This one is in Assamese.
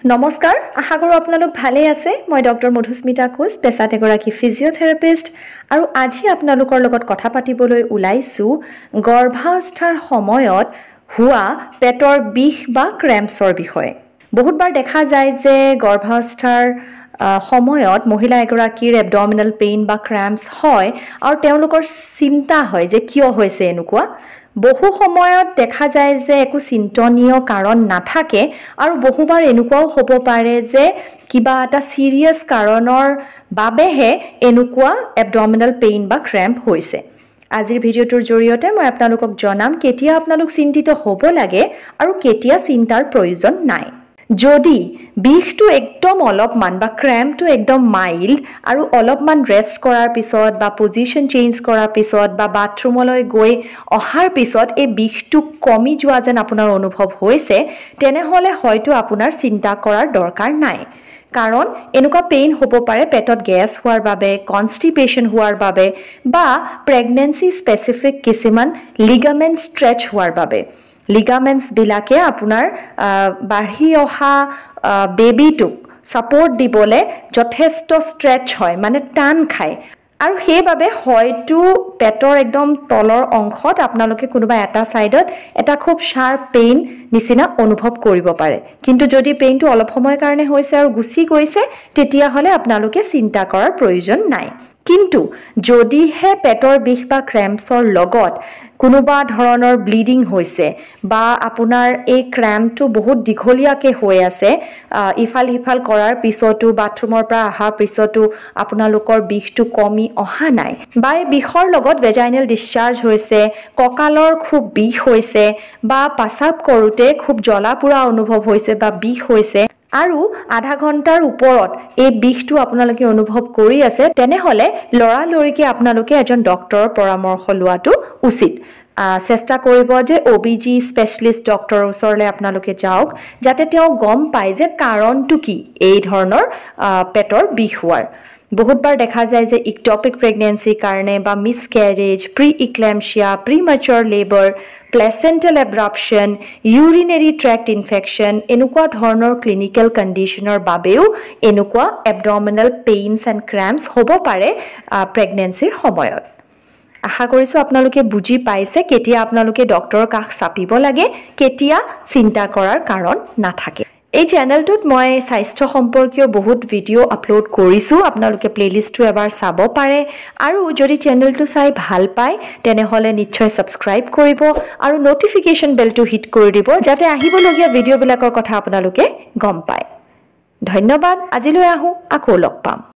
নমস্কাৰ আশা কৰো আপোনালোক ভালে আছে মই ডক্টৰ মধুস্মিতা কোচ পেছাত এগৰাকী ফিজিঅথেৰাপিষ্ট আৰু আজি আপোনালোকৰ লগত কথা পাতিবলৈ ওলাইছো গৰ্ভাৱস্থাৰ সময়ত হোৱা পেটৰ বিষ বা ক্ৰেম্পছৰ বিষয়ে বহুতবাৰ দেখা যায় যে গৰ্ভাৱস্থাৰ সময়ত মহিলা এগৰাকীৰ এবডমিনেল পেইন বা ক্ৰেম্পছ হয় আৰু তেওঁলোকৰ চিন্তা হয় যে কিয় হৈছে এনেকুৱা বহু সময়ত দেখা যায় যে একো চিন্তনীয় কাৰণ নাথাকে আৰু বহুবাৰ এনেকুৱাও হ'ব পাৰে যে কিবা এটা সিৰিয়াস কাৰণৰ বাবেহে এনেকুৱা এবডমিনেল পেইন বা ক্ৰেম্প হৈছে আজিৰ ভিডিঅ'টোৰ জৰিয়তে মই আপোনালোকক জনাম কেতিয়া আপোনালোক চিন্তিত হ'ব লাগে আৰু কেতিয়া চিন্তাৰ প্ৰয়োজন নাই যদি বিষটো একদম অলপমান বা ক্ৰেম্পটো একদম মাইল্ড আৰু অলপমান ৰেষ্ট কৰাৰ পিছত বা পজিশন চেঞ্জ কৰাৰ পিছত বা বাথৰুমলৈ গৈ অহাৰ পিছত এই বিষটো কমি যোৱা যেন আপোনাৰ অনুভৱ হৈছে তেনেহলে হয়তো আপোনাৰ চিন্তা কৰাৰ দৰকাৰ নাই কাৰণ এনেকুৱা পেইন হ'ব পাৰে পেটত গেছ হোৱাৰ বাবে কনষ্টিপেশন হোৱাৰ বাবে বা প্ৰেগনেন্সি স্পেসিফিক কিছুমান লিগামেন্ট ষ্ট্ৰেচ হোৱাৰ বাবে লিগামেন্টস বিলাকে আপোনাৰ বাঢ়ি অহা বেবিটোক সাপোৰ্ট দিবলে যথেষ্ট ষ্ট্ৰেচ হয় মানে টান খায় আৰু সেইবাবে হয়তো পেটৰ একদম তলৰ অংশত আপোনালোকে কোনোবা এটা সাইডত এটা খুব শাৰ্প পেইন নিচিনা অনুভৱ কৰিব পাৰে কিন্তু যদি পেইনটো অলপ সময়ৰ কাৰণে হৈছে আৰু গুছি গৈছে তেতিয়া হলে আপোনালোকে চিন্তা কৰাৰ প্ৰয়োজন নাই কিন্তু যদিহে পেটৰ বিষ বা ক্ৰেম্পছৰ লগত কোনোবা ধৰণৰ ব্লিডিং হৈছে বা আপোনাৰ এই ক্ৰেম্পটো বহুত দীঘলীয়াকে হৈ আছে ইফাল হিফাল কৰাৰ পিছতো বাথৰুমৰ পৰা অহাৰ পিছতো আপোনালোকৰ বিষটো কমি অহা নাই বা এই বিষৰ লগত ভেজাইনেল ডিসচাৰ্জ হৈছে কঁকালৰ খুব বিষ হৈছে বা পাছাব কৰোতে খুব জ্বলা-পোৰা অনুভৱ হৈছে বা বিষ হৈছে আৰু আধা ঘণ্টাৰ ওপৰত এই বিষটো আপোনালোকে অনুভৱ কৰি আছে তেনেহলে লৰালৰিকে আপোনালোকে এজন ডক্টৰৰ পৰামৰ্শ লোৱাটো উচিত চেষ্টা কৰিব যে ওবিজি স্পেশালিষ্ট ডক্টৰৰ ওচৰলৈ আপোনালোকে যাওক যাতে তেওঁ গম পায় যে কাৰণটো কি এই ধৰণৰ পেটৰ বিষ হোৱাৰ বহুতবাৰ দেখা যায় যে ইক্টপিক প্ৰেগনেন্সি কাৰণে বা miscarriage pre eclampsia premature labour placental abruption urinary tract infection এনেকুৱা ধৰণৰ ক্লিনিক্যাল কণ্ডিশনৰ বাবেও এনেকুৱা এবডমিনেল পেইনছ এণ্ড ক্ৰেম্পছ হ'ব পাৰে প্ৰেগনেন্সিৰ সময়ত আশা কৰিছো আপোনালোকে বুজি পাইছে কেতিয়া আপোনালোকে ডক্টৰৰ কাষ চাপিব লাগে কেতিয়া চিন্তা কৰাৰ কাৰণ নাথাকে এই চেনেলটোত মই স্বাস্থ্য সম্পৰ্কীয় বহুত ভিডিও আপলোড কৰিছো আপোনালোকে প্লেলিষ্টটো এবাৰ চাব পাৰে আৰু যদি চেনেলটো চাই ভাল পায় তেনেহলে নিশ্চয় সাবস্ক্ৰাইব কৰিব আৰু নোটিফিকেশন বেলটো হিট কৰি দিব যাতে আহিবলগীয়া ভিডিওবিলাকৰ কথা আপোনালোকে গম পায় ধন্যবাদ আজিলৈ আহো আকৌ লগ পাম